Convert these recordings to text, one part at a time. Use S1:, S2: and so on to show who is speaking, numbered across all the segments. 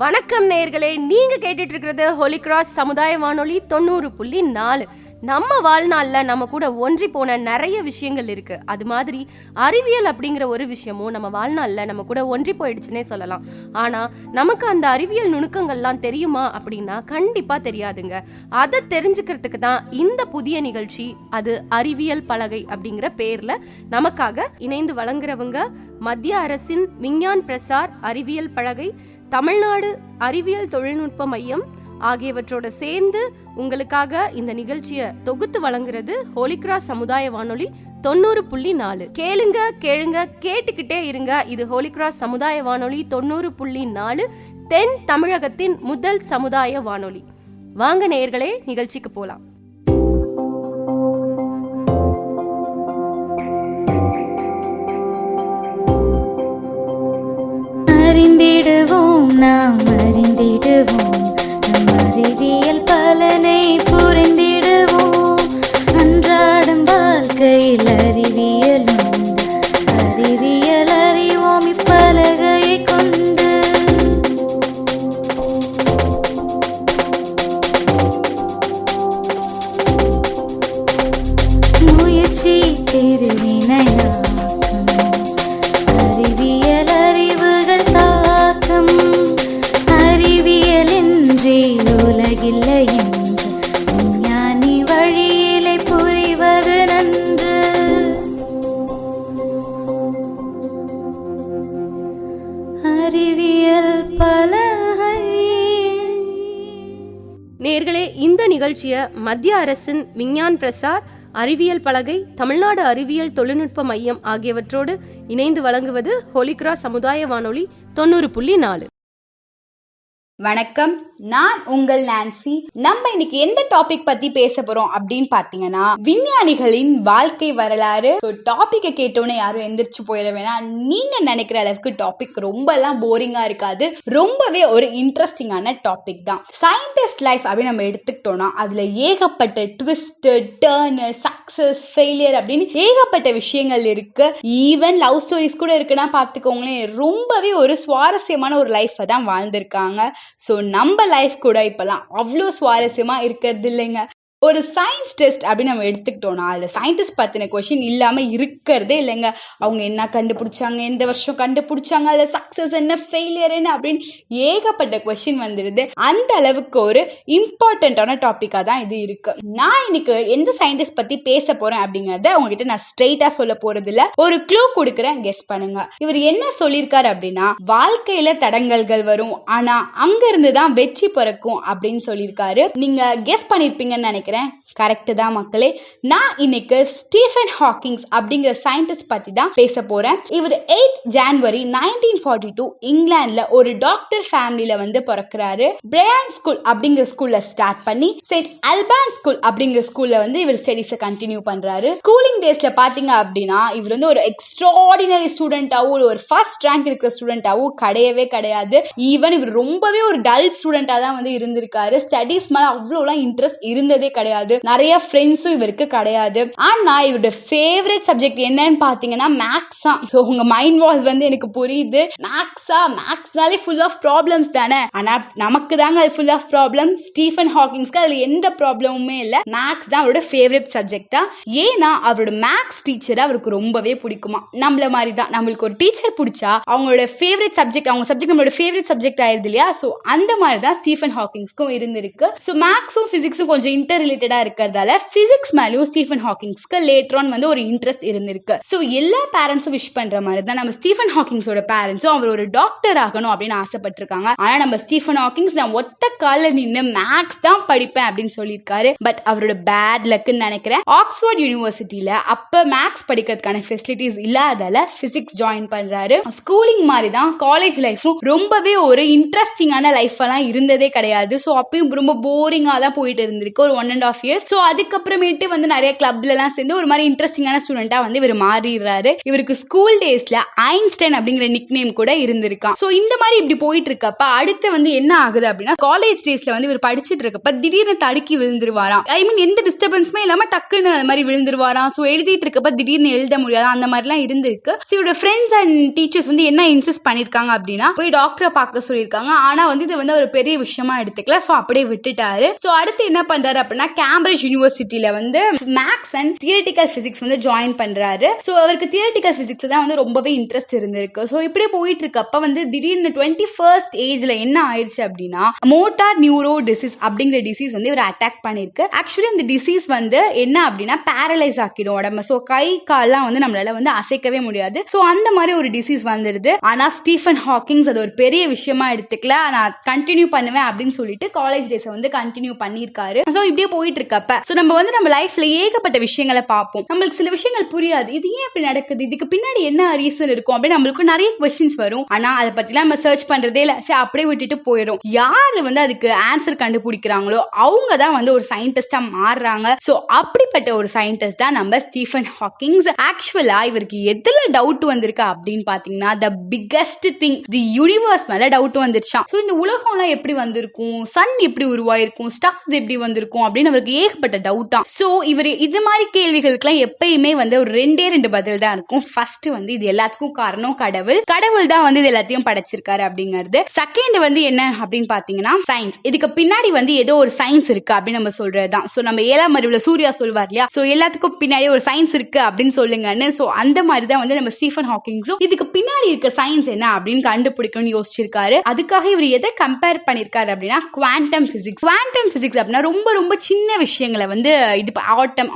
S1: வணக்கம் நேயர்களே, நீங்க கேட்டுட்டு இருக்கிறது ஹோலி கிராஸ் சமுதாய வானொலி 90.4. நம்ம வாழ்நாள்ல நம்ம கூட ஒன்றி போன நிறைய விஷயங்கள் இருக்கு. அது மாதிரி அறிவியல் அப்படிங்கிற ஒரு விஷயமும் நம்ம வாழ்நாள்ல நம்ம கூட ஒன்றி போயிடுச்சுன்னே சொல்லலாம். ஆனா நமக்கு அந்த அறிவியல் நுணுக்கங்கள்லாம் தெரியுமா அப்படின்னா கண்டிப்பா தெரியாதுங்க. அதை தெரிஞ்சுக்கிறதுக்கு தான் இந்த புதிய நிகழ்ச்சி, அது அறிவியல் பலகை அப்படிங்கிற பேர்ல நமக்காக இணைந்து வழங்குறவங்க மத்திய அரசின் விஞ்ஞான் பிரசார் அறிவியல் பலகை, தமிழ்நாடு அறிவியல் தொழில்நுட்ப மையம் ஆகியவற்றோட சேர்ந்து உங்களுக்காக இந்த நிகழ்ச்சியை தொகுத்து வழங்குறது ஹோலி கிராஸ் சமுதாய வானொலி 90.4. கேளுங்க கேட்டுக்கிட்டே இருங்க. இது ஹோலி கிராஸ் சமுதாய வானொலி 90.4, தென் தமிழகத்தின் முதல் சமுதாய வானொலி. வாங்க நேயர்களே, நிகழ்ச்சிக்கு போலாம்.
S2: அறிந்திடுவோம், நாம் அறிந்திடுவோம், நம் அறிவியல் பலனை புரிந்திடுவோம். அன்றாடம் வாழ்க்கையில் அறிவியல் உண்டு, அறிவியல் அறிவோம் இப்பலகையை கொண்டு. முயற்சி திருவினையாக்கும், அறிவியல் அறிவுகள் தாக்கம், அறிவியல் இன்றி உலகில்லை என்று விஞ்ஞானி வழியிலே புரிவது நன்று. அறிவியல் பலகை.
S1: நேயர்களே, இந்த நிகழ்ச்சியை மத்திய அரசின் விஞ்ஞான் பிரசார் அறிவியல் பலகை, தமிழ்நாடு அறிவியல் தொழில்நுட்ப மையம் ஆகியவற்றோடு இணைந்து வழங்குவது ஹோலி கிராஸ் சமுதாய வானொலி 90.4.
S3: வணக்கம், நான் உங்கள் நான்சி. நம்ம இன்னைக்கு எந்த டாபிக் பத்தி பேச போறோம் அப்படின்னு பாத்தீங்கன்னா, விஞ்ஞானிகளின் வாழ்க்கை வரலாறு. டாபிக்கை கேட்டோன்னே யாரும் எந்திரிச்சு போயிட வேணாம். நீங்க நினைக்கிற அளவுக்கு டாபிக் ரொம்ப எல்லாம் போரிங்கா இருக்காது. ரொம்பவே ஒரு இன்ட்ரெஸ்டிங்கான டாபிக் தான். சயின்டிஸ்ட் லைஃப் அப்படின்னு நம்ம எடுத்துக்கிட்டோம்னா அதுல ஏகப்பட்ட ட்விஸ்ட், டர்ன், சக்சஸ், ஃபெயிலியர் அப்படின்னு ஏகப்பட்ட விஷயங்கள் இருக்கு. ஈவன் லவ் ஸ்டோரிஸ் கூட இருக்குன்னா பாத்துக்கோங்களேன். ரொம்பவே ஒரு சுவாரஸ்யமான ஒரு லைஃபை தான் வாழ்ந்திருக்காங்க. ஸோ நம்ம லைஃப் கூட இப்போலாம் அவ்வளோ சுவாரஸ்யமாக இருக்கிறது இல்லைங்க. ஒரு சயின்ஸ் டெஸ்ட் அப்படின்னு நம்ம எடுத்துக்கிட்டோம்னா அதில் சயின்டிஸ்ட் பற்றின கொஷின் இல்லாமல் இருக்கிறதே இல்லைங்க. அவங்க என்ன கண்டுபிடிச்சாங்க, எந்த வருஷம் கண்டுபிடிச்சாங்க, அதில் சக்ஸஸ் என்ன, ஃபெயிலியர் என்ன அப்படின்னு ஏகப்பட்ட கொஷின் வந்துடுது. அந்த அளவுக்கு ஒரு இம்பார்ட்டண்ட்டான டாப்பிக்காக தான் இது இருக்கு. நான் இன்னைக்கு எந்த சயின்டிஸ்ட் பற்றி பேச போகிறேன் அப்படிங்கிறத உங்ககிட்ட நான் ஸ்ட்ரெயிட்டாக சொல்ல போகிறது இல்லை, ஒரு க்ளூ கொடுக்குறேன், கெஸ் பண்ணுங்க. இவர் என்ன சொல்லியிருக்காரு அப்படின்னா, வாழ்க்கையில் தடங்கல்கள் வரும், ஆனால் அங்கேருந்து தான் வெற்றி பிறக்கும் அப்படின்னு சொல்லியிருக்காரு. நீங்கள் கெஸ் பண்ணியிருப்பீங்கன்னு நினைக்கிறேன். கரெக்ட் தான் மக்களே. நான் இன்னைக்கு ஸ்டீஃபன் ஹாக்கிங்ஸ் அப்படிங்கிற சயின்டிஸ்ட் பத்தி தான் பேச போறேன். இவர் 8 ஜனவரி 1942 இங்கிலாந்துல ஒரு டாக்டர் ஃபேமிலியில வந்து பிறக்கிறாரு. பிரையன் ஸ்கூல் அப்படிங்கிற ஸ்கூல்ல ஸ்டார்ட் பண்ணி செயின்ட் அல்பான் ஸ்கூல் அப்படிங்கிற ஸ்கூல்ல வந்து இவர் ஸ்டடீஸை கண்டினியூ பண்றாரு. ஸ்கூலிங் டேஸ்ல பாத்தீங்க அப்படின்னா இவர் வந்து ஒரு எக்ஸ்ட்ராடினரி ஸ்டூடெண்டாவும் ஒரு ஃபர்ஸ்ட் ரேங்க் இருக்கிற ஸ்டூடெண்டாவும் கிடையாது. ஈவன் இவர் ரொம்பவே ஒரு டல் ஸ்டூடெண்டா தான் வந்து இருந்திருக்காரு. ஸ்டடீஸ் மேல அவ்வளோலாம் இன்ட்ரெஸ்ட் இருந்ததே கிடையாது. நிறைய ஃப்ரெண்ட்ஸும் இவருக்கு கிடையாது. ஆனா இவருடைய ஃபேவரட் சப்ஜெக்ட் என்னன்னு பாத்தீங்கன்னா மேக்ஸா. ஸோ உங்க மைண்ட் வாஷ் வந்து எனக்கு புரியுது. மேக்ஸ்னாலே ஃபுல் ஆஃப் ப்ராப்ளம்ஸ் தானே. ஆனா நமக்கு தாங்க அது ஃபுல் ஆஃப் ப்ராப்ளம். ஸ்டீஃபன் ஹாக்கிங்ஸ்க்கு அதுல எந்த ப்ராப்ளமுமே இல்லை. மேக்ஸ் தான் அவரோட ஃபேவரட் சப்ஜெக்டா. ஏன்னா அவரோட மேக்ஸ் டீச்சர் அவருக்கு ரொம்பவே பிடிக்குமா. நம்மள மாதிரி தான், நம்மளுக்கு ஒரு டீச்சர் பிடிச்சா அவங்களோட ஃபேவரட் சப்ஜெக்ட், அவங்க சப்ஜெக்ட் நம்மளோட ஃபேவரட் சப்ஜெக்ட் ஆயிருது இல்லையா. ஸோ அந்த மாதிரி தான் ஸ்டீஃபன் ஹாக்கிங்ஸ்க்கும் இருந்திருக்கு. ஸோ மேக்ஸும் பிசிக்ஸும் கொஞ்சம் இன்டர் ரிலேட்டடா இருக்கிறதால பிசிக்ஸ் மேலயும் ஸ்டீஃபன் ஹாக்கிங்ஸ்க்கு லேட்டர் ஆன் வந்து ஒரு இன்ட்ரெஸ்ட் இருந்திருக்கு. ஸோ எல்லா பேரண்ட்ஸும் விஷ் பண்ற மாதிரி தான் நம்ம ஸ்டீஃபன் ஹாக்கிங்ஸோட பேரண்ட்ஸும் அவர் ஒரு டாக்டர் ஆகணும் அப்படின்னு ஆசைப்பட்டிருக்காங்க. ஆனா நம்ம ஸ்டீஃபன் ஹாக்கிங்ஸ் நான் ஒத்த கால நின்று மேக்ஸ் தான் படிப்பேன் அப்படின்னு சொல்லியிருக்காரு. பட் அவரோட பேட் லக்குன்னு நினைக்கிறேன். ஆக்ஸ்போர்ட் யூனிவர்சிட்டியில அப்ப மேக்ஸ் படிக்கிறதுக்கான ஃபெசிலிட்டிஸ் இல்லாதால பிசிக்ஸ் ஜாயின் பண்றாரு. ஸ்கூலிங் மாதிரி தான் காலேஜ் லைஃபும் ரொம்பவே ஒரு இன்ட்ரெஸ்டிங்கான லைஃப் எல்லாம் இருந்ததே கிடையாது. ஸோ அப்பயும் ரொம்ப போரிங்கா தான் போயிட்டு இருந்திருக்கு. ஒரு 1 1.5 years. ஸோ அதுக்கப்புறமேட்டு வந்து நிறைய கிளப்ல எல்லாம் சேர்ந்து ஒரு மாதிரி இன்ட்ரெஸ்டிங்கான ஸ்டூடெண்டா வந்து இவர் மாறிடுறாரு. இவருக்கு ஸ்கூல் டேஸ்ல ஐன்ஸ்டைன் அப்படிங்கிற நிக் நேம் கூட இருந்திருக்கான். ஸோ இந்த மாதிரி இப்படி போயிட்டு இருக்கப்ப அடுத்து வந்து என்ன ஆகுது அப்படின்னா, காலேஜ் டேஸ்ல வந்து இவர் படிச்சுட்டு இருக்கப்ப திடீர்னு தடுக்கி விழுந்துருவாராம். ஐ மீன் எந்த டிஸ்டர்பன்ஸுமே இல்லாம டக்குன்னு அது மாதிரி விழுந்துருவாராம். ஸோ எழுதிட்டு இருக்கப்ப திடீர்னு எழுத முடியாது, அந்த மாதிரிலாம் இருந்திருக்கு. ஸோ இவரோட ஃப்ரெண்ட்ஸ் அண்ட் டீச்சர்ஸ் வந்து என்ன இன்சிஸ்ட் பண்ணிருக்காங்க அப்படின்னா, போய் டாக்டரை பார்க்க சொல்லியிருக்காங்க. ஆனா வந்து இது வந்து ஒரு பெரிய விஷயமா எடுத்துக்கல. ஸோ அப்படியே விட்டுட்டாரு. ஸோ அடுத்து என்ன பண்றாரு அப்படின்னா, கேம்பிரிட்ஜ் யூனிவர்சிட்டியில வந்து மேக்ஸ் அண்ட் தியரிட்டிக்கல் பிசிக்ஸ் வந்து ஜாயின் பண்றாரு. ஸோ அவருக்கு தியரிட்டிக்கல் பிசிக்ஸ் தான் வந்து ரொம்பவே இன்ட்ரெஸ்ட் இருந்திருக்கு. ஸோ இப்படியே போயிட்டு இருக்கப்ப வந்து திடீர்னு 21st ஏஜ்ல என்ன ஆயிடுச்சு அப்படின்னா, மோட்டார் நியூரோ டிசீஸ் அப்படிங்கிற டிசீஸ் வந்து இவர் அட்டாக் பண்ணிருக்கு. ஆக்சுவலி அந்த டிசீஸ் வந்து என்ன அப்படின்னா பேரலைஸ் ஆக்கிடும் உடம்பு. ஸோ கை கால்லாம் வந்து நம்மளால வந்து அசைக்கவே முடியாது. ஸோ அந்த மாதிரி ஒரு டிசீஸ் வந்துடுது. ஆனா ஸ்டீஃபன் ஹாக்கிங்ஸ் அது ஒரு பெரிய விஷயமா எடுத்துக்கல. நான் கண்டினியூ பண்ணுவேன் அப்படின்னு சொல்லிட்டு காலேஜ் டேஸை வந்து கண்டினியூ பண்ணியிருக்காரு. ஸோ இப்படியே போயிட்டு இருக்கப்ப ஸோ நம்ம வந்து நம்ம லைஃப்ல ஏகப்பட்ட விஷயங்களை பார்ப்போம். நம்மளுக்கு சில விஷயங்கள் புரியாது, இது ஏன் இப்படி நடக்குது, இதுக்கு பின்னாடி என்ன ரீசன் இருக்கும் அப்படின்னு நம்மளுக்கு நிறைய கொஸ்டின்ஸ் வரும். ஆனா அதை பத்திலாம் நம்ம சர்ச் பண்றதே இல்ல, சரி அப்படியே விட்டுட்டு போயிடும். யாரு வந்து அதுக்கு ஆன்சர் கண்டுபிடிக்கிறாங்களோ அவங்க தான் வந்து ஒரு சயின்டிஸ்டா மாறுறாங்க. ஸோ அப்படிப்பட்ட ஒரு சயின்டிஸ்ட் தான் நம்ம ஸ்டீஃபன் ஹாக்கிங்ஸ். ஆக்சுவலா இவருக்கு எதுல டவுட் வந்திருக்கு அப்படின்னு பாத்தீங்கன்னா, the biggest thing the universe மேல டவுட் வந்துருச்சான். ஸோ இந்த உலகம்லாம் எப்படி வந்திருக்கும், சன் எப்படி உருவாயிருக்கும், ஸ்டார்ஸ் எப்படி வந்திருக்கும் அப்படின்னு அவருக்கு ஏகப்பட்ட டவுட்டா. ஸோ இவர் இது மாதிரி கேள்விகளுக்குலாம் எப்பயுமே வந்து ஒரு ரெண்டே பதில் தான் இருக்கும். ஃபர்ஸ்ட் வந்து இது எல்லாத்துக்கும் காரணம் கடவுள், கடவுள் தான் வந்து இது எல்லாத்தையும் படைச்சிருக்காரு அப்படிங்கிறது. செகண்ட் வந்து என்ன அப்படின்னு பாத்தீங்கன்னா சயின்ஸ், இதுக்கு பின்னாடி வந்து ஏதோ ஒரு சயின்ஸ் இருக்கு அப்படின்னு நம்ம சொல்றதுதான். ஸோ நம்ம 7ஆம் அறிவுல சூர்யா சொல்வார் இல்லையா, ஸோ எல்லாத்துக்கும் பின்னாடி ஒரு சயின்ஸ் இருக்கு அப்படின்னு சொல்லுங்கன்னு. ஸோ அந்த மாதிரி தான் வந்து நம்ம ஸ்டீஃபன் ஹாக்கிங்ஸும் இதுக்கு பின்னாடி இருக்க சயின்ஸ் என்ன அப்படின்னு கண்டுபிடிக்கணும்னு யோசிச்சிருக்காரு. அதுக்காக இவர் எதை கம்பேர் பண்ணிருக்காரு அப்படின்னா குவாண்டம் பிசிக்ஸ். குவாண்டம் பிசிக்ஸ் அப்படின்னா ரொம்ப ரொம்ப சின்ன விஷயங்களை வந்து இது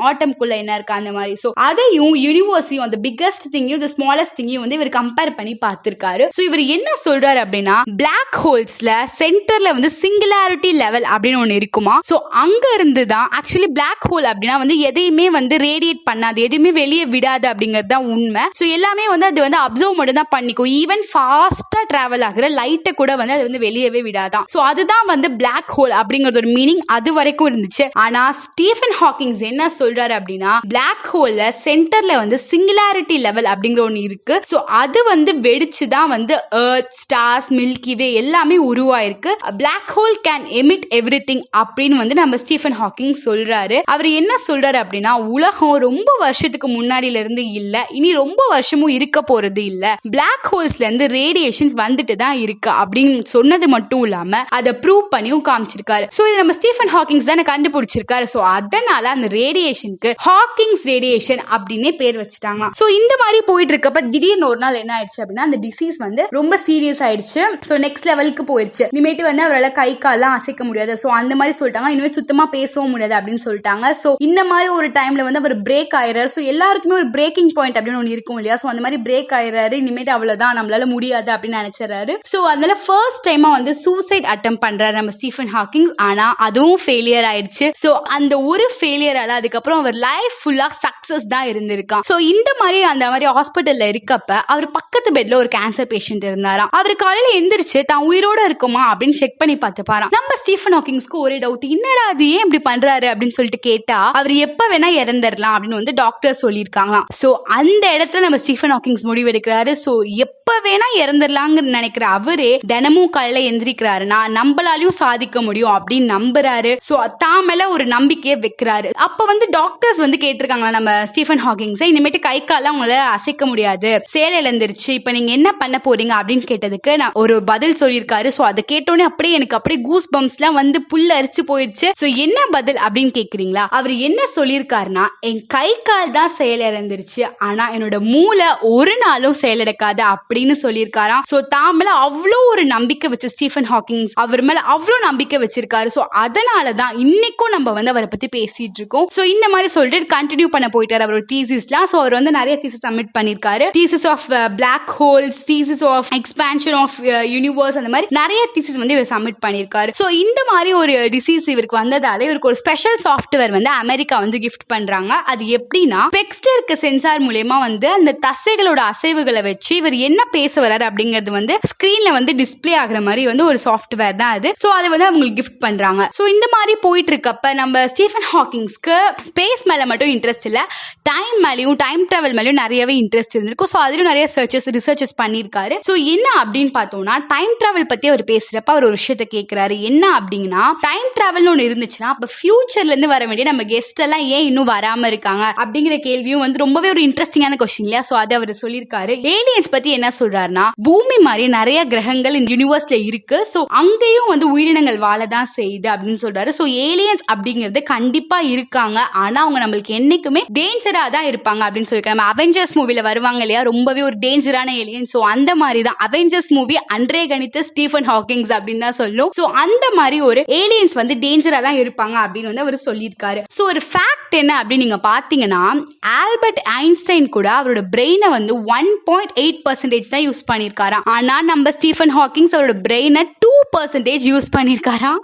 S3: ஆட்டம்குள்ள என்ன இருக்கு அந்த மாதிரி. ஸோ அதையும் யூனிவர்ஸையும் அந்த பிக்கஸ்ட் திங்கையும் இந்த ஸ்மாலஸ்ட் திங்கையும் வந்து இவர் கம்பேர் பண்ணி பார்த்திருக்காரு. ஸோ இவர் என்ன சொல்றாரு அப்படின்னா, பிளாக் ஹோல்ஸ்ல சென்டர்ல வந்து சிங்குலாரிட்டி லெவல் அப்படின்னு ஒன்று இருக்குமா. ஸோ அங்க இருந்து தான் ஆக்சுவலி பிளாக் ஹோல் அப்படின்னா வந்து எதையுமே வந்து ரேடியேட் பண்ணாது, எதுவுமே வெளியே விடாது அப்படிங்கிறது தான் உண்மை. ஸோ எல்லாமே வந்து அது வந்து அப்சர்வ் மட்டும் தான் பண்ணிக்கும். ஈவன் ஃபாஸ்டா டிராவல் ஆகிற லைட்டை கூட வந்து அது வந்து வெளியவே விடாதான். ஸோ அதுதான் வந்து பிளாக் ஹோல் அப்படிங்கிறது ஒரு மீனிங் அது வரைக்கும் இருந்துச்சு. ஆனா ஸ்டீஃபன் ஹாக்கிங்ஸ் என்ன சொல்றாரு அப்படின்னா, பிளாக் ஹோல்ல சென்டர்ல வந்து சிங்குலாரிட்டி லெவல் அப்படிங்கிற ஒன்று இருக்கு. ஸோ அது வந்து வெடிச்சுதான் வந்து எர்த், ஸ்டார்ஸ், மில்கி வே எல்லாமே உருவாயிருக்கு. Black hole can emit everything அப்படின்னு வந்து நம்ம ஸ்டீஃபன் ஹாக்கிங் சொல்றாரு. அவர் என்ன சொல்றாரு அப்படின்னா, உலகம் ரொம்ப வருஷத்துக்கு முன்னாடில இருந்து இல்ல, இனி ரொம்ப வருஷமும் இருக்க போறது இல்ல, பிளாக் ஹோல்ஸ்ல இருந்து ரேடியேஷன்ஸ் வந்துட்டு தான் இருக்கு அப்படின்னு சொன்னது மட்டும் இல்லாம அதை ப்ரூவ் பண்ணியும் காமிச்சிருக்காரு. ஸோ இது நம்ம ஸ்டீஃபன் ஹாக்கிங்ஸ் தானே கண்டுபிடிச்சிருக்காரு. ஸோ அதனால அந்த ரேடியேஷனுக்கு ஹாக்கிங்ஸ் ரேடியேஷன் அப்படின்னே பேர் வச்சுட்டாங்க. ஸோ இந்த மாதிரி போயிட்டு இருக்கப்ப திடீர்னு ஒரு நாள் என்ன ஆயிடுச்சு அப்படின்னா, அந்த டிசீஸ் வந்து ரொம்ப சீரியஸ் ஆயிடுச்சு. ஸோ நெக்ஸ்ட் லெவலுக்கு போயிடுச்சு. இனிமேட்டு வந்து அவரால் கை கால்லாம் அசைக்க முடியாது. ஸோ அந்த மாதிரி சொல்லிட்டாங்க. இனிமேல் சுத்தமா பேசவும் முடியாது அப்படின்னு சொல்லிட்டாங்க. ஸோ இந்த மாதிரி ஒரு டைம்ல வந்து அவர் பிரேக் ஆயிடுறாரு. ஸோ எல்லாருக்குமே ஒரு பிரேக்கிங் பாயிண்ட் அப்படின்னு ஒன்று இருக்கும் இல்லையா. ஸோ அந்த மாதிரி பிரேக் ஆயிடுறாரு. இனிமேட்டு அவ்வளவுதான், நம்மளால முடியாது அப்படின்னு நினைச்சிடறாரு. ஸோ அதனால ஃபர்ஸ்ட் டைமா வந்து சூசைட் அட்டம் பண்றாரு நம்ம ஸ்டீஃபன் ஹாக்கிங்ஸ். ஆனா அதுவும் ஃபெயிலியர் ஆயிடுச்சு. ஸோ அந்த ஒரு ஃபெயிலியரால அதுக்கப்புறம் அவர் லைஃப் ஃபுல்லா சக்சஸ் தான் இருந்திருக்கான். ஸோ இந்த மாதிரி அந்த மாதிரி ஹாஸ்பிட்டல்ல இருக்கப்ப அவர் பக்கத்து பெட்ல ஒரு கேன்சர் பேஷண்ட் இருந்தாராம். அவர் காலையில எந்திரிச்சு தான் உயிரோட இருக்குமா அப்படின்னு செக் பண்ணி பார்த்து பாராம். நம்ம ஸ்டீஃபன் ஹாக்கிங்ஸ்க்கு ஒரே டவுட், என்னடா அது ஏன் இப்படி பண்றாரு அப்படின்னு சொல்லிட்டு கேட்டா, அவர் எப்ப வேணா இறந்துடலாம் அப்படின்னு வந்து டாக்டர் சொல்லியிருக்காங்க. ஸோ அந்த இடத்துல நம்ம ஸ்டீஃபன் ஹாக்கிங்ஸ் முடிவெடுக்கிறாரு. ஸோ எப்ப வேணா இறந்துடலாங்க நினைக்கிற அவரே தினமும் காலையில எந்திரிக்கிறாருன்னா நம்மளாலையும் சாதிக்க முடியும் அப்படின்னு நம்புறாரு. ஸோ தான் மேல ஒரு நம்பிக்கையை வைக்கிறாரு. அப்ப வந்து டாக்டர்ஸ் வந்து கேட்டிருக்காங்களா நம்ம ஸ்டீஃபன் ஹாக்கிங்ஸ், இனிமேட்டு கை காலம் உங்களால அசைக்க முடியாது, சேலை இழந்துருச்சு, இப்ப நீங்க என்ன பண்ண போறீங்க அப்படின்னு கேட்டதுக்கு நான் ஒரு பதில் சொல்லியிருக்காரு. ஸோ அதை கேட்டோன்னே அப்படியே எனக்கு அப்படியே கூஸ் பம்ப்ஸ்லாம் வந்து புல்ல அரிச்சு போயிடுச்சு. ஸோ என்ன பதில் அப்படின்னு கேக்குறீங்களா, அவர் என்ன சொல்லியிருக்காருன்னா, என் கை கால் தான் செயல் இழந்துருச்சு, ஆனா என்னோட மூளை ஒரு நாளும் செயலிழக்காது அப்படின்னு சொல்லியிருக்காராம். ஸோ தான் மேல அவ்வளோ ஒரு நம்பிக்கை வச்சு ஸ்டீஃபன் ஹாக்கிங்ஸ் அவர் மேல அவ்வளோ நம்பிக்கை வச்சிருக்காரு. ஸோ அதனாலதான் இன்னைக்கும் நம்ம வந்து அவரை பத்தி பேசிட்டு இருக்கோம். ஸோ இந்த மாதிரி சொல்லிட்டு கண்டினியூ பண்ண போயிட்டாரு அவரோட தீசிஸ்லாம். ஸோ அவர் வந்து நிறைய தீசிஸ் சப்மிட் பண்ணிருக்காரு. Thesis of black holes, thesis of expansion of universe, அந்த மாதிரி நிறைய தீசிஸ் வந்து இவர் சப்மிட் பண்ணிருக்காரு. ஸோ இந்த மாதிரி ஒரு டிசீஸ் இவருக்கு வந்ததால இவருக்கு ஒரு ஸ்பெஷல் சாஃப்ட்வேர் வந்து அமெரிக்கா வந்து கிஃப்ட் பண்றாங்க. அது எப்படின்னா, பெக்ஸ்ல இருக்க சென்சார் மூலமா வந்து அந்த தசைகளோட அசைவுகளை வச்சு இவர் என்ன பேச வர்றாரு அப்படிங்கிறது வந்து ஸ்கிரீன்ல வந்து டிஸ்பிளே ஆகுற மாதிரி வந்து ஒரு சாஃப்ட்வேர் தான் அது. ஸோ அதை வந்து அவங்களுக்கு கிஃப்ட் பண்றாங்க. ஸோ இந்த மாதிரி போயிட்டு இருக்கப்ப இருக்கப்ப நம்ம ஸ்டீஃபன் ஹாக்கிங்ஸ்க்கு ஸ்பேஸ் மேலே மட்டும் இன்ட்ரெஸ்ட் இல்லை, டைம் மேலேயும் டைம் ட்ராவல் மேலேயும் நிறையவே இன்ட்ரெஸ்ட் இருந்திருக்கும். ஸோ அதுலேயும் நிறைய ரிசர்ச்சஸ் பண்ணியிருக்காரு. ஸோ என்ன அப்படின்னு பார்த்தோம்னா டைம் ட்ராவல் பற்றி அவர் பேசுகிறப்ப அவர் ஒரு விஷயத்த கேட்குறாரு. என்ன அப்படின்னா, டைம் ட்ராவல்னு ஒன்று இருந்துச்சுன்னா அப்போ ஃபியூச்சர்லேருந்து வர வேண்டிய நம்ம கெஸ்ட் எல்லாம் ஏன் இன்னும் வராமல் இருக்காங்க அப்படிங்கிற கேள்வியும் வந்து ரொம்பவே ஒரு இன்ட்ரெஸ்டிங்கான கொஸ்டின் இல்லையா? ஸோ அதை அவர் சொல்லியிருக்காரு. ஏலியன்ஸ் பற்றி என்ன சொல்றாருன்னா, பூமி மாதிரி நிறைய கிரகங்கள் இந்த யூனிவர்ஸ்ல இருக்கு. ஸோ அங்கேயும் வந்து உயிரினங்கள் வாழதான் செய்யுது அப்படின்னு சொல்றாரு. ஸோ ஏலியன்ஸ் அப்படிங்கிறது கண்டிப்பா இருக்காங்க, ஆனா அவங்க நம்மளுக்கு என்னைக்குமே டேஞ்சரா தான் இருப்பாங்க அப்படின்னு சொல்லியிருக்காங்க. நம்ம அவெஞ்சர்ஸ் மூவில வருவாங்க இல்லையா, ரொம்பவே ஒரு டேஞ்சரான ஏலியன். ஸோ அந்த மாதிரி தான் அவெஞ்சர்ஸ் மூவி அன்றே கணித்த ஸ்டீஃபன் ஹாக்கிங்ஸ் அப்படின்னு தான் சொல்லும். ஸோ அந்த மாதிரி ஒரு ஏலியன்ஸ் வந்து டேஞ்சரா தான் இருப்பாங்க அப்படின்னு வந்து அவர் சொல்லியிருக்காரு. ஸோ ஒரு ஃபேக்ட் என்ன அப்படின்னு நீங்க பாத்தீங்கன்னா, ஆல்பர்ட் ஐன்ஸ்டைன் கூட அவரோட பிரெயினை வந்து 1.8% தான் யூஸ் பண்ணியிருக்காராம். ஆனா நம்ம ஸ்டீஃபன் ஹாக்கிங்ஸ் அவரோட பிரெயினை 2% யூஸ் பண்ணியிருக்காராம்.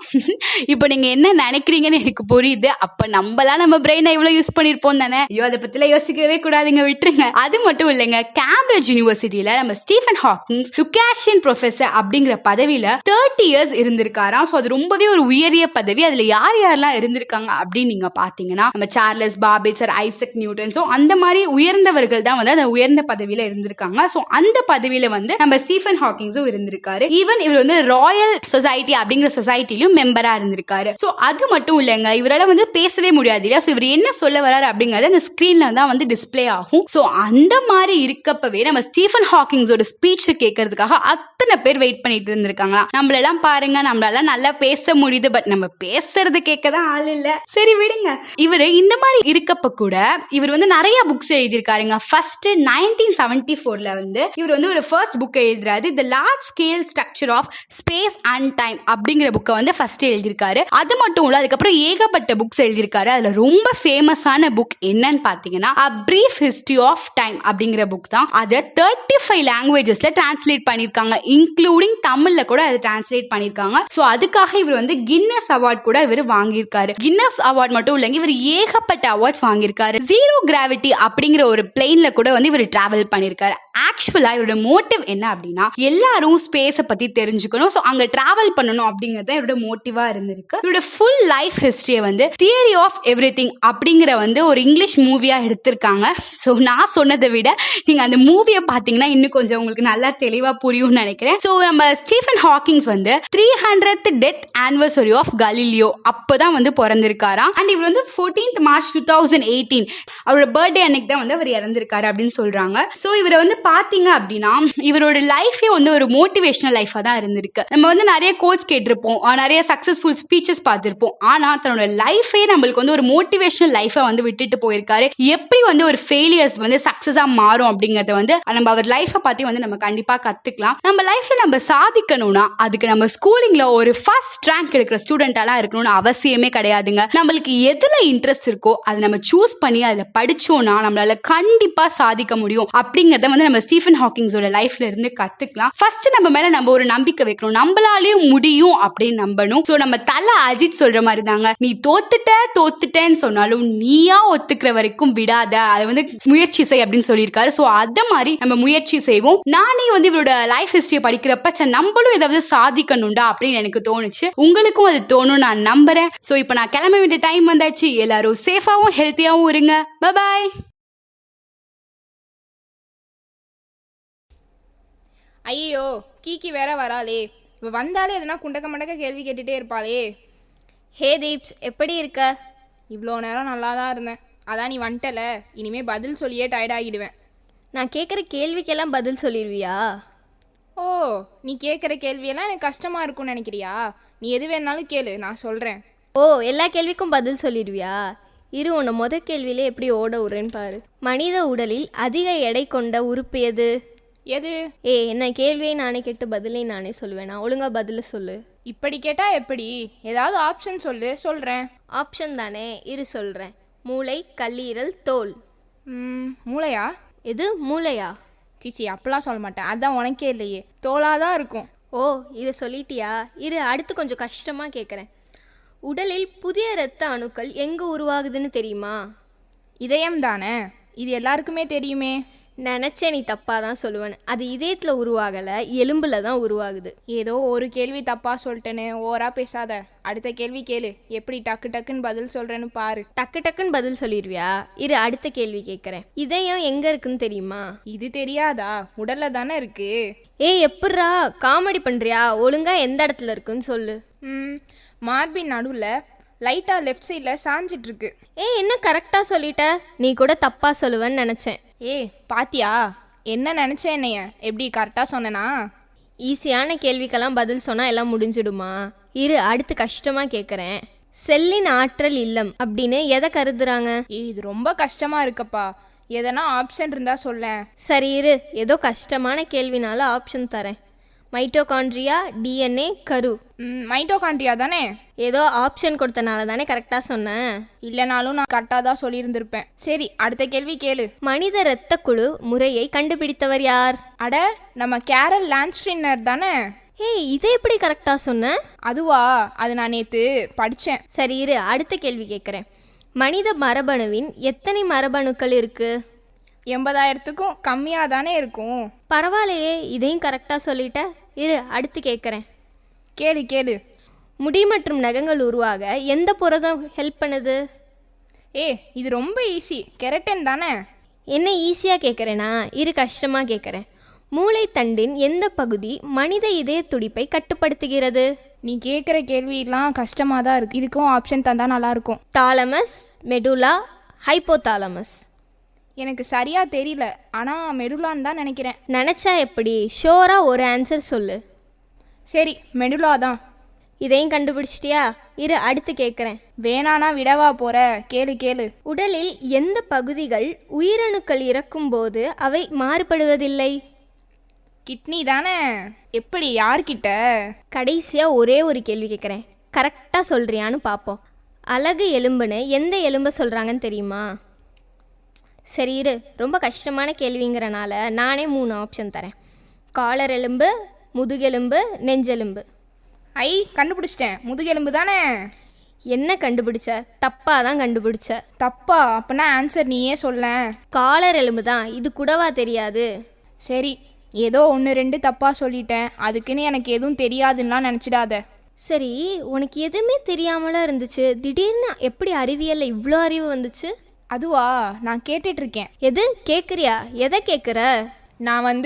S3: இப்போ நீங்க என்ன நினைக்கிறீங்கன்னு எனக்கு புரியுது. அப்ப நம்மளாம் நம்ம பிரெயினை எவ்வளவு யூஸ் பண்ணிருப்போம் தானே? ஐயோ, அதை பத்திலாம் யோசிக்கவே கூடாதுங்க, விட்டுருங்க. அது மட்டும் இல்லைங்க, கேம்பிரிட்ஜ் யூனிவர்சிட்டியில நம்ம ஸ்டீஃபன் ஹாக்கிங்ஸ் லுகாஷியன் ப்ரொஃபசர் அப்படிங்கிற பதவியில 30 இயர்ஸ் இருந்திருக்காராம். ஸோ அது ரொம்பவே ஒரு உயரிய பதவி. அதுல யார் யாரெல்லாம் இருந்திருக்காங்க அப்படின்னு நீங்க பாத்தீங்கன்னா, நம்ம Charles Babbage, sir Isaac Newton, so அந்த மாதிரி உயர்ந்தவர்கள் தான் வந்து அந்த உயர்ந்த பதவியில இருந்திருக்காங்க. ஸோ அந்த பதவியில வந்து நம்ம ஸ்டீஃபன் ஹாக்கிங்ஸும் இருந்திருக்காரு. ஈவன் இவர் வந்து ராயல் சொசைட்டி அப்படிங்கிற சொசைட்டிலும் மெம்பரா இருந்திருக்காரு. ஸோ அது மட்டும் இல்லைங்க, இவரால் வந்து பேசவே முடியாது இல்லையா? ஸோ இவர் என்ன சொல்ல வராரு அப்படிங்கறது அந்த ஸ்கிரீன்ல தான் வந்து டிஸ்பிளே ஆகும். ஸோ அந்த மாதிரி இருக்கப்பவே நம்ம ஸ்டீஃபன் ஹாக்கிங்ஸோட ஸ்பீச் கேட்கறதுக்காக அத்தனை பேர் வெயிட் பண்ணிட்டு இருந்திருக்காங்களா. நம்மளெல்லாம் பாருங்க, நம்மளால நல்லா பேச முடியுது, பட் நம்ம பேசுறது கேட்கதான் ஆள் இல்ல. சரி விடுங்க. இவரு இந்த மாதிரி இருக்கப்ப கூட இவர் வந்து நிறைய புக்ஸ் எழுதியிருக்காருங்க. ஃபர்ஸ்ட் 1974ல வந்து இவர் வந்து ஒரு ஃபர்ஸ்ட் புக் எழுதுறாரு. The large scale structure of space and time அப்படிங்கிற புக்கை வந்து ஃபர்ஸ்ட் எழுதியிருக்காரு. அது மட்டும் இல்ல, அதுக்கப்புறம் ஏகப்பட்ட புக்ஸ் எழுதியிருக்காரு. அதுல ரொம்ப ஃபேமஸான புக் என்னன்னு பாத்தீங்கன்னா, A Brief History of Time அப்படிங்கிற புக் தான். அதை 35 லாங்குவேஜஸ்ல டிரான்ஸ்லேட் பண்ணிருக்காங்க, இன்க்ளூடிங் தமிழ்ல கூட அதை டிரான்ஸ்லேட் பண்ணிருக்காங்க. ஸோ அதுக்காக இவர் வந்து கின்னஸ் அவார்ட் கூட இவர் வாங்கியிருக்காரு. கின்னஸ் அவார்ட் மட்டும் இல்லைங்க, இவர் ஏகப்பட்ட அவார்ட்ஸ் வாங்கியிருக்காரு. ஜீரோ கிராவிட்டி அப்படிங்கிற ஒரு பிளேன்ல கூட வந்து இவர் டிராவல் பண்ணிருக்காரு. ஆக்சுவலா இவரோட மோட்டிவ் என்ன அப்படின்னா, எல்லாரும் ஸ்பேஸை பத்தி தெரிஞ்சுக்கணும், ஸோ அங்க டிராவல் பண்ணணும் அப்படிங்கறது இவரோட மோட்டிவா இருந்திருக்கு. இவரோட ஃபுல் லைஃப் ஹிஸ்டரியை வந்து தியரி ஆஃப் எவ்ரிதிங் அப்படிங்கிற வந்து ஒரு இங்கிலீஷ் மூவியா எடுத்திருக்காங்க. ஸோ நான் சொன்னதை விட நீங்க அந்த மூவியை பாத்தீங்கன்னா இன்னும் கொஞ்சம் உங்களுக்கு நல்லா தெளிவா புரியும்னு நினைக்கிறேன். ஸோ நம்ம ஸ்டீஃபன் ஹாக்கிங்ஸ் வந்து 300th death anniversary of Galileo அப்பதான் வந்து பிறந்திருக்காராம். அண்ட் இவர் வந்து 14th மார்ச் 2018 அவரோட பர்த்டே அன்னைக்கு தான் வந்து அவர் இறந்திருக்காரு அப்படின்னு சொல்றாங்க. ஸோ இவரை வந்து பாத்தீங்க அப்படின்னா இவரோட லைஃபே வந்து ஒரு மோட்டிவேஷனல் லைஃபா தான் இருந்திருக்கு. நம்ம வந்து நிறைய கோட்ஸ் கேட்டிருப்போம், நிறைய சக்சஸ்ஃபுல் ஸ்பீச்சஸ் பார்த்திருப்போம், ஆனா தன்னோட லைஃபே நம்மளுக்கு வந்து ஒரு மோட்டிவேஷனல் லைஃபை வந்து விட்டுட்டு போயிருக்காரு. எப்படி வந்து ஒரு ஃபெயிலியர்ஸ் வந்து சக்சஸா மாறும் அப்படிங்கறத வந்து நம்ம அவர் லைஃபை பத்தி வந்து நம்ம கண்டிப்பா கத்துக்கலாம். நம்ம லைஃப்ல நம்ம சாதிக்கணும்னா அதுக்கு நம்ம ஸ்கூலிங்ல ஒரு ஃபர்ஸ்ட் ரேங்க் எடுக்கிற ஸ்டூடெண்டாலாம் இருக்கணும்னு அவசியமே கிடையாதுங்க. நம்மளுக்கு எதுல இன்ட்ரெஸ்ட் இருக்கோ அதை நம்ம சூஸ் பண்ணி அதுல படிச்சோம்னா நம்மளால கண்டிப்பா சாதிக்க முடியும் அப்படிங்கறத வந்து நம்ம ஸ்டீஃபன் ஹாக்கிங்ஸோட லைஃப்ல இருந்து கத்துக்கலாம். ஃபர்ஸ்ட் நம்ம மேல நம்ம ஒரு நம்பிக்கை வைக்கணும், நம்மளாலேயும் முடியும் அப்படின்னு நம்பணும். சோ நம்ம தல அஜித் சொல்ற மாதிரி தாங்க, நீ தோத்துட்டேன்னு சொன்னாலும் நீயா ஒத்துக்கிற வரைக்கும் விடாத, அதை வந்து முயற்சி செய் அப்படின்னு சொல்லியிருக்காரு. சோ அத மாதிரி நம்ம முயற்சி செய்வோம். நானே வந்து இவரோட லைஃப் ஹிஸ்டரியை படிக்கிறப்ப நம்மளும் ஏதாவது சாதிக்கணும்டா அப்படின்னு எனக்கு தோணுச்சு. உங்களுக்கும் அது தோணும் நான் நம்புறேன். சோ இப்போ நான் கிளம்ப வேண்டிய டைம் வந்தாச்சு. எல்லாரும் சேஃபாவும் ஹெல்த்தியாவும் இருங்க. Bye bye.
S4: ஐயோ, கீக்கி வேற வராளே. இவ வந்தாலே எதனா குண்டக்க மண்டக்க கேள்வி கேட்டுட்டே இருப்பாளே.
S1: ஹே தீப்ஸ், எப்படி இருக்க?
S4: இவ்வளோ நேரம் நல்லா தான் இருந்தேன், அதான் நீ வந்துட்டல, இனிமே பதில் சொல்லியே டயர்ட் ஆகிடுவேன்.
S1: நான் கேட்குற கேள்விக்கெல்லாம் பதில் சொல்லிடுவியா?
S4: ஓ, நீ கேட்குற கேள்வியெல்லாம் எனக்கு கஷ்டமாக இருக்கும்னு நினைக்கிறியா? நீ எது வேணாலும் கேளு, நான் சொல்கிறேன்.
S1: ஓ, எல்லா கேள்விக்கும் பதில் சொல்லிடுவியா? இரு, உன்னை முத கேள்வியிலே எப்படி ஓட விடுறேன்னு பாரு. மனித உடலில் அதிக எடை கொண்ட உறுப்பு எது?
S4: எது?
S1: என்ன கேள்வியை நானே கேட்டு பதிலையும் நானே சொல்லுவேனா? ஒழுங்கா பதில சொல்லு.
S4: இப்படி கேட்டால் எப்படி? ஏதாவது ஆப்ஷன் சொல்லு, சொல்கிறேன்.
S1: ஆப்ஷன் தானே, இரு சொல்கிறேன். மூளை, கல்லீரல், தோல்.
S4: மூளையா?
S1: எது மூளையா?
S4: சிச்சி, அப்பெல்லாம் சொல்ல மாட்டேன், அதான் உனக்கே இல்லையே, தோலாக தான் இருக்கும்.
S1: ஓ, இதை சொல்லிட்டியா? இரு, அடுத்து கொஞ்சம் கஷ்டமாக கேட்குறேன். உடலில் புதிய இரத்த அணுக்கள் எங்கே உருவாகுதுன்னு தெரியுமா?
S4: இதயம் தானே, இது எல்லாருக்குமே தெரியுமே.
S1: நினச்சேன் நீ தப்பாக தான் சொல்லுவேன்னு. அது இதயத்தில் உருவாகலை, எலும்பில் தான் உருவாகுது.
S4: ஏதோ ஒரு கேள்வி தப்பா சொல்லிட்டேன்னு ஓவரா பேசாத. அடுத்த கேள்வி கேளு. எப்படி டக்கு டக்குன்னு பதில் சொல்றேன்னு பாரு.
S1: டக்கு டக்குன்னு பதில் சொல்லிடுவியா? இரு, அடுத்த கேள்வி கேட்குறேன். இதயம் எங்கே இருக்குன்னு தெரியுமா?
S4: இது தெரியாதா? உடல்ல தானே இருக்கு.
S1: ஏய், எப்பட்றா காமெடி பண்ணுறியா? ஒழுங்கா எந்த இடத்துல இருக்குன்னு சொல்லு.
S4: மார்பின் நடுவில் லைட்டாக லெஃப்ட் சைடில் சாஞ்சிட்டு இருக்கு.
S1: ஏய், என்ன கரெக்டாக சொல்லிட்ட? நீ கூட தப்பாக சொல்லுவேன்னு நினச்சேன்.
S4: பாத்தியா என்ன நினச்சேன்? என்னைய எப்படி கரெக்டாக சொன்னேனா?
S1: ஈஸியான கேள்விக்கெல்லாம் பதில் சொன்னால் எல்லாம் முடிஞ்சிடுமா? இரு, அடுத்து கஷ்டமாக கேட்குறேன். செல்லின் ஆற்றல் இல்லம் அப்படின்னு எதை கருதுறாங்க?
S4: இது ரொம்ப கஷ்டமாக இருக்கப்பா. எதனா ஆப்ஷன் இருந்தால் சொல்லேன்.
S1: சரி இரு, ஏதோ கஷ்டமான கேள்வினால ஆப்ஷன் தரேன். மைட்டோகாண்ட்ரியா, டிஎன்ஏ, கரு.
S4: மைட்டோகாண்ட்ரியா தானே?
S1: ஏதோ ஆப்ஷன் கொடுத்தனால தானே கரெக்டாக சொன்னேன்.
S4: இல்லைனாலும் நான் கரெக்டாக தான் சொல்லியிருந்திருப்பேன். சரி, அடுத்த கேள்வி கேளு.
S1: மனித இரத்த குழு முறையை கண்டுபிடித்தவர் யார்?
S4: அட, நம்ம கேரல் லான்ஸ்ட்ரினர் தானே?
S1: ஏய், இதை எப்படி கரெக்டாக சொன்ன?
S4: அதுவா? அது நான் நேற்று படித்தேன்.
S1: சரி இரு, அடுத்த கேள்வி கேட்குறேன். மனித மரபணுவின் எத்தனை மரபணுக்கள் இருக்கு?
S4: 80,000க்கும் கம்மியாக தானே இருக்கும்.
S1: பரவாயில்லையே, இதையும் கரெக்டாக சொல்லிட்ட. இரு, அடுத்து கேட்குறேன்.
S4: கேளு கேளு.
S1: முடி மற்றும் நகங்கள் உருவாக எந்த புரதம் ஹெல்ப் பண்ணுது?
S4: இது ரொம்ப ஈஸி. கெரட்டின் தானே?
S1: என்ன ஈஸியாக கேட்குறேனா? இரு, கஷ்டமாக கேட்குறேன். மூளைத்தண்டின் எந்த பகுதி மனித இதய துடிப்பை கட்டுப்படுத்துகிறது?
S4: நீ கேட்குற கேள்வியெல்லாம் கஷ்டமாக தான் இருக்குது. இதுக்கும் ஆப்ஷன் தந்தால் நல்லாயிருக்கும்.
S1: Thalamus, medulla, hypothalamus.
S4: எனக்கு சரியாக தெரியல, ஆனால் மெடுலான்னு தான் நினைக்கிறேன்.
S1: நினச்சா எப்படி? ஷோராக ஒரு ஆன்சர் சொல்லு.
S4: சரி, மெடுலா தான்.
S1: இதையும் கண்டுபிடிச்சிட்டியா? இரு, அடுத்து கேட்குறேன்.
S4: வேணானா விடவா போகிற? கேளு கேளு.
S1: உடலில் எந்த பகுதிகள் உயிரணுக்கள் இறக்கும்போது அவை மாறுபடுவதில்லை?
S4: கிட்னி தானே? எப்படி? யார்கிட்ட?
S1: கடைசியாக ஒரே ஒரு கேள்வி கேட்குறேன், கரெக்டாக சொல்கிறியான்னு பார்ப்போம். அழகு எலும்புன்னு எந்த எலும்பை சொல்கிறாங்கன்னு தெரியுமா? சரி இரு, ரொம்ப கஷ்டமான கேள்விங்கிறனால நானே 3 ஆப்ஷன் தரேன். காலர் எலும்பு, முதுகெலும்பு, நெஞ்செலும்பு.
S4: கண்டுபிடிச்சிட்டேன். முதுகெலும்பு தானே?
S1: என்ன கண்டுபிடிச்ச? தப்பாக தான் கண்டுபிடிச்ச.
S4: தப்பா? அப்போனா ஆன்சர் நீயே சொல்ல.
S1: காலர் எலும்பு தான். இது கூடவா தெரியாது?
S4: சரி, ஏதோ 1-2 தப்பாக சொல்லிட்டேன். அதுக்குன்னு எனக்கு எதுவும் தெரியாதுன்னா நினச்சிடாத.
S1: சரி, உனக்கு எதுவுமே தெரியாமலாம் இருந்துச்சு, திடீர்னு எப்படி அறிவியலில் இவ்வளோ அறிவு வந்துச்சு?
S4: அதுவா? நான் கேட்டுட்ருக்கேன்.
S1: எது கேட்குறியா? எதை கேட்குற?
S4: நான்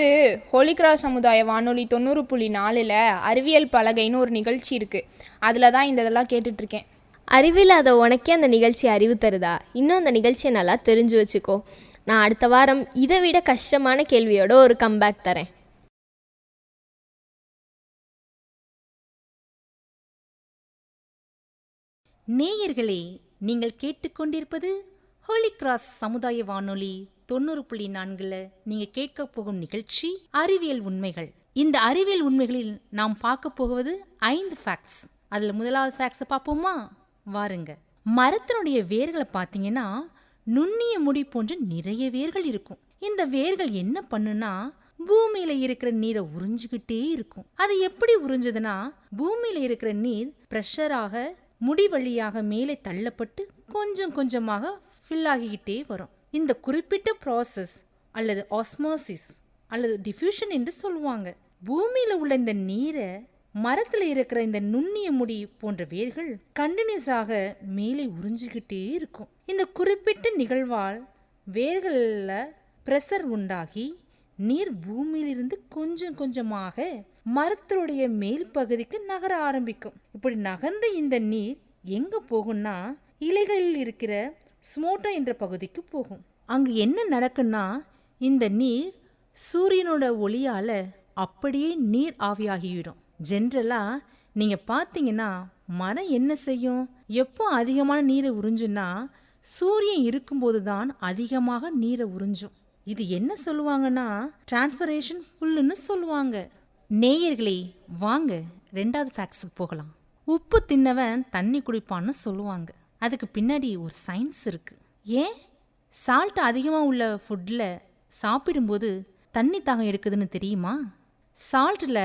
S4: ஹோலிகிராஸ் சமுதாய வானொலி 90.4 அறிவியல் பலகைன்னு ஒரு நிகழ்ச்சி இருக்குது. அதில் தான் இந்த இதெல்லாம் கேட்டுட்ருக்கேன்.
S1: அறிவில்லாத உனக்கே அந்த நிகழ்ச்சி அறிவு தருதா? இன்னும் அந்த நிகழ்ச்சியை நல்லா தெரிஞ்சு வச்சுக்கோ. நான் அடுத்த வாரம் இதை விட கஷ்டமான கேள்வியோட ஒரு கம்பேக் தரேன்.
S5: நேயர்களே, நீங்கள் கேட்டுக்கொண்டிருப்பது ஹோலிகிராஸ் சமுதாய வானொலி 90.4 நீங்க கேட்க போகும் நிகழ்ச்சி அறிவியல் உண்மைகள். இந்த அறிவியல் உண்மைகளில் நாம் பார்க்க போவது 5 ஃபேக்ட்ஸ். அதுல முதலாவது ஃபேக்ட்ஸை பார்ப்போமா? வாருங்க. மரத்தினுடைய வேர்களை பார்த்தீங்கன்னா நுண்ணிய முடி போன்ற நிறைய வேர்கள் இருக்கும். இந்த வேர்கள் என்ன பண்ணுனா பூமியில இருக்கிற நீரை உறிஞ்சுக்கிட்டே இருக்கும். அது எப்படி உறிஞ்சுதுன்னா, பூமியில இருக்கிற நீர் பிரஷராக முடி வழியாக மேலே தள்ளப்பட்டு கொஞ்சம் கொஞ்சமாக ஃபில் ஆகிக்கிட்டே வரும். இந்த குறிப்பிட்ட ப்ராசஸ் அல்லது ஆஸ்மோசிஸ் அல்லது டிஃப்யூஷன் என்று சொல்லுவாங்க. பூமியில உள்ள இந்த நீரை மரத்தில் இருக்கிற இந்த நுண்ணிய முடி போன்ற வேர்கள் கண்டினியூஸாக மேலே உறிஞ்சிக்கிட்டே இருக்கும். இந்த குறிப்பிட்ட நிகழ்வால் வேர்களில் பிரஷர் உண்டாகி நீர் பூமியிலிருந்து கொஞ்சம் கொஞ்சமாக மரத்தினுடைய மேல் பகுதிக்கு நகர ஆரம்பிக்கும். இப்படி நகர்ந்த இந்த நீர் எங்க போகும்னா இலைகளில் இருக்கிற ஸ்மோட்டா என்ற பகுதிக்கு போகும். அங்கு என்ன நடக்குன்னா, இந்த நீர் சூரியனோட ஒளியால அப்படியே நீர் ஆவியாகிவிடும். ஜென்ரலா நீங்க பார்த்தீங்கன்னா மரம் என்ன செய்யும்? எப்போ அதிகமான நீரை உறிஞ்சுன்னா சூரியன் இருக்கும்போது தான் அதிகமாக நீரை உறிஞ்சும். இது என்ன சொல்லுவாங்கன்னா டிரான்ஸ்பிரேஷன் புல்லுன்னு சொல்லுவாங்க. நேயர்களே, வாங்க 2வது ஃபேக்ட்ஸுக்கு போகலாம். உப்பு தின்னவன் தண்ணி குடிப்பான்னு சொல்லுவாங்க. அதுக்கு பின்னாடி ஒரு சயின்ஸ் இருக்கு. ஏன் சால்ட் அதிகமாக உள்ள ஃபுட்டில் சாப்பிடும்போது தண்ணி தாகம் எடுக்குதுன்னு தெரியுமா? சால்ட்டில்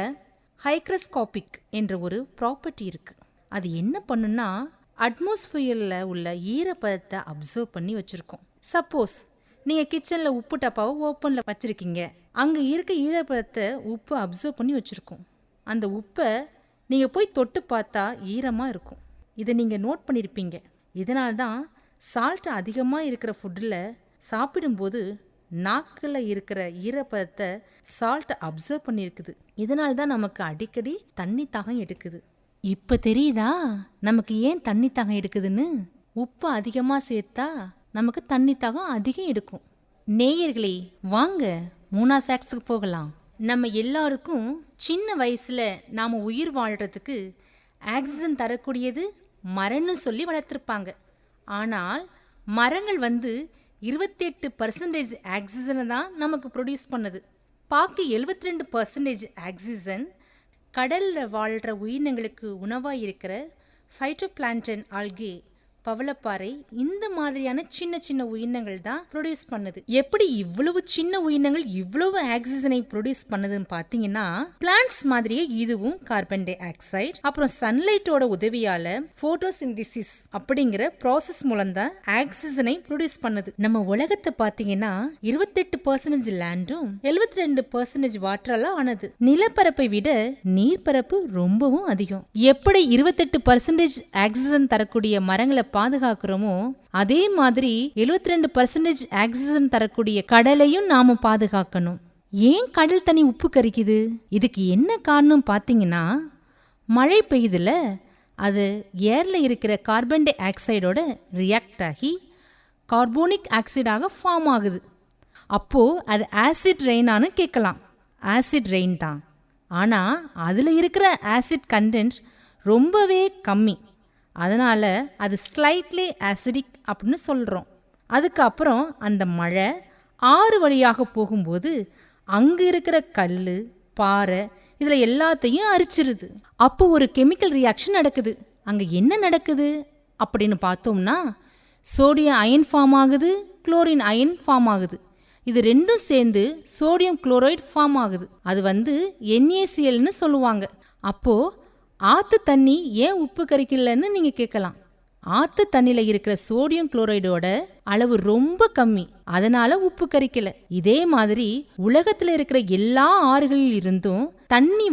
S5: ஹைக்ரோஸ்கோபிக் என்ற ஒரு ப்ராப்பர்ட்டி இருக்கு. அது என்ன பண்ணுன்னா அட்மாஸ்பியரில் உள்ள ஈரப்பதத்தை அப்சர்வ் பண்ணி வச்சுருக்கோம். சப்போஸ் நீங்கள் கிச்சனில் உப்பு டப்பாவை ஓப்பனில் வச்சுருக்கீங்க. அங்கே இருக்க ஈரப்பதத்தை உப்பு அப்சர்வ் பண்ணி வச்சுருக்கோம். அந்த உப்பை நீங்கள் போய் தொட்டு பார்த்தா ஈரமாக இருக்கும். இதை நீங்கள் நோட் பண்ணியிருப்பீங்க. இதனால்தான் சால்ட் அதிகமாக இருக்கிற ஃபுட்டில் சாப்பிடும்போது நாக்கில் இருக்கிற ஈரப்பதத்தை சால்ட் அப்சர்வ் பண்ணியிருக்குது. இதனால்தான் நமக்கு அடிக்கடி தண்ணி தாகம் எடுக்குது. இப்போ தெரியுதா நமக்கு ஏன் தண்ணி தாகம் எடுக்குதுன்னு? உப்பு அதிகமாக சேர்த்தா நமக்கு தண்ணி தாகம் அதிகம் எடுக்கும். நேயர்களே, வாங்க 3ஆவது ஃபேக்ட்ஸுக்கு போகலாம். நம்ம எல்லாருக்கும் சின்ன வயசில் நாம் உயிர் வாழ்கிறதுக்கு ஆக்சிஜன் தரக்கூடியது மரம்னு சொல்லி வளர்த்துருப்பாங்க. ஆனால் மரங்கள் 28% ஆக்சிஜனை தான் நமக்கு ப்ரொடியூஸ் பண்ணுது. பாக்கி 72% ஆக்சிஜன் கடலில் வாழ்கிற உயிரினங்களுக்கு உணவாக இருக்கிற ஃபைட்டோபிளான்டன், ஆல்கே, பவளப்பாறை இந்த மாதிரியான சின்ன சின்ன உயிரினங்கள் தான் ப்ரொடியூஸ் பண்ணுது. எப்படி இவ்வளவு சின்ன உயிரினங்கள் இவ்வளவு ஆக்சிஜனை ப்ரொடியூஸ் பண்ணுதுன்னு பார்த்தீங்கன்னா, பிளான்ட்ஸ் மாதிரியே இதுவும் கார்பன் டை ஆக்சைடு அப்புறம் சன்லைட்டோட உதவியால போட்டோசிந்தசிஸ் அப்படிங்கிற ப்ராசஸ் மூலம் தான் ஆக்சிஜனை ப்ரொடியூஸ் பண்ணுது. நம்ம உலகத்தை பார்த்தீங்கன்னா 28% லேண்டும் 72% வாட்டரால ஆனது. நிலப்பரப்பை விட நீர்ப்பரப்பு ரொம்பவும் அதிகம். எப்படி 28% ஆக்சிஜன் தரக்கூடிய மரங்களை பாதுகாக்கிறோமோ அதே மாதிரி 72% ஆக்சிஜன் தரக்கூடிய கடலையும் நாம பாதுகாக்கணும். ஏன் கடல் தண்ணி உப்பு கரிக்குது? இதுக்கு என்ன காரணம் பார்த்தீங்கன்னா, மழை பெய்யுதுல, அது ஏர்ல இருக்கிற கார்பன் டை ஆக்சைடோட ரியாக்ட் ஆகி கார்போனிக் ஆக்சைடாக ஃபார்ம் ஆகுது. அப்போ அது ஆசிட் ரெயினானு கேட்கலாம். ஆசிட் ரெயின் தான். ஆனால் அதில் இருக்கிற ஆசிட் கண்டென்ட் ரொம்பவே கம்மி. அதனால் அது ஸ்லைட்லி ஆசிடிக் அப்படின்னு சொல்கிறோம். அதுக்கப்புறம் அந்த மழை ஆறு வழியாக போகும்போது அங்கே இருக்கிற கல், பாறை இதில் எல்லாத்தையும் அரிச்சிருது. அப்போ ஒரு கெமிக்கல் ரியாக்ஷன் நடக்குது. அங்கே என்ன நடக்குது அப்படின்னு பார்த்தோம்னா, சோடியம் அயன் ஃபார்ம் ஆகுது, குளோரின் அயன் ஃபார்ம் ஆகுது. இது ரெண்டும் சேர்ந்து சோடியம் குளோரைடு ஃபார்ம் ஆகுது. அது NaClன்னு சொல்லுவாங்க. அப்போது ஆற்று தண்ணி ஏன் உப்பு கரிக்கலன்னு நீங்கள் கேட்கலாம். ஆற்று தண்ணியில் இருக்கிற சோடியம் குளோரைடோட அளவு ரொம்ப கம்மி, அதனால உப்பு கரிக்கல. இதே மாதிரி உலகத்தில் இருக்கிற எல்லா ஆறுகளில் இருந்தும் தண்ணி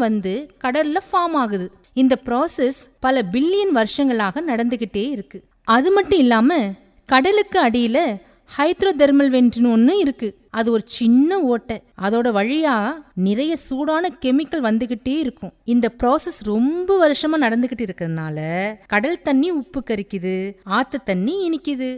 S5: கடல்ல ஃபார்ம் ஆகுது. இந்த ப்ராசஸ் பல பில்லியன் வருஷங்களாக நடந்துகிட்டே இருக்கு. அது மட்டும் இல்லாம கடலுக்கு அடியில ஹைட்ரோதெர்மல் வென்ட்னு ஒன்று இருக்கு. அது ஒரு சின்ன ஓட்டை. அதோட வழியா நிறைய சூடான கெமிக்கல் வந்துகிட்டே இருக்கும். இந்த ப்ராசஸ் ரொம்ப வருஷமா நடந்துகிட்டு இருக்கிறதுனால கடல் தண்ணி உப்பு கரிக்குது, ஆத்து தண்ணி இனிக்குது.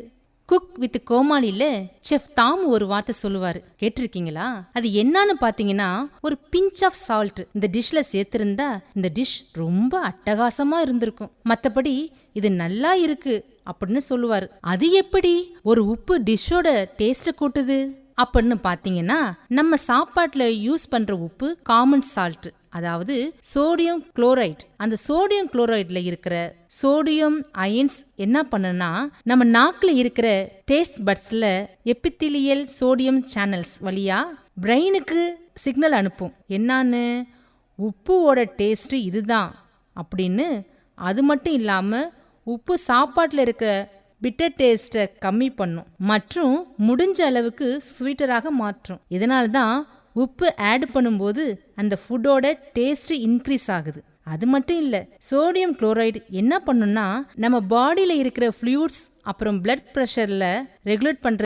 S5: குக் வித் கோமாளில செஃப் தாம் ஒரு வார்த்தை சொல்லுவாரு, கேட்டிருக்கீங்களா? அது என்னன்னு பாத்தீங்கன்னா, ஒரு பிஞ்ச் ஆஃப் சால்ட் இந்த டிஷ்ல சேர்த்திருந்தா இந்த டிஷ் ரொம்ப அட்டகாசமா இருந்திருக்கும், மத்தபடி இது நல்லா இருக்கு அப்படின்னு சொல்லுவாரு. அது எப்படி ஒரு உப்பு டிஷ்ஷோட டேஸ்ட கூட்டுது அப்படின்னு பாத்தீங்கன்னா, நம்ம சாப்பாட்டுல யூஸ் பண்ற உப்பு காமன் சால்ட், அதாவது சோடியம் குளோரைட். அந்த சோடியம் குளோரைட்ல இருக்கிற சோடியம் அயன்ஸ் என்ன பண்ணுனா, நம்ம நாக்குல இருக்கிற டேஸ்ட் பட்ஸ்ல எபித்திலியல் சோடியம் சேனல்ஸ் வழியா பிரெயினுக்கு சிக்னல் அனுப்பும். என்னான்னு, உப்புவோட டேஸ்ட் இதுதான் அப்படின்னு. அது மட்டும் இல்லாம உப்பு சாப்பாட்டுல இருக்க பிட்டர் டேஸ்ட்டை கம்மி பண்ணும் மற்றும் முடிஞ்ச அளவுக்கு ஸ்வீட்டராக மாற்றும். இதனால தான் உப்பு ஆட் பண்ணும்போது அந்த ஃபுட்டோட டேஸ்ட் இன்க்ரீஸ் ஆகுது. அது மட்டும் இல்லை, சோடியம் குளோரைடு என்ன பண்ணுன்னா, நம்ம பாடியில் இருக்கிற ஃப்ளூயிட்ஸ் அப்புறம் பிளட் ப்ரெஷரில் ரெகுலேட் பண்ணுற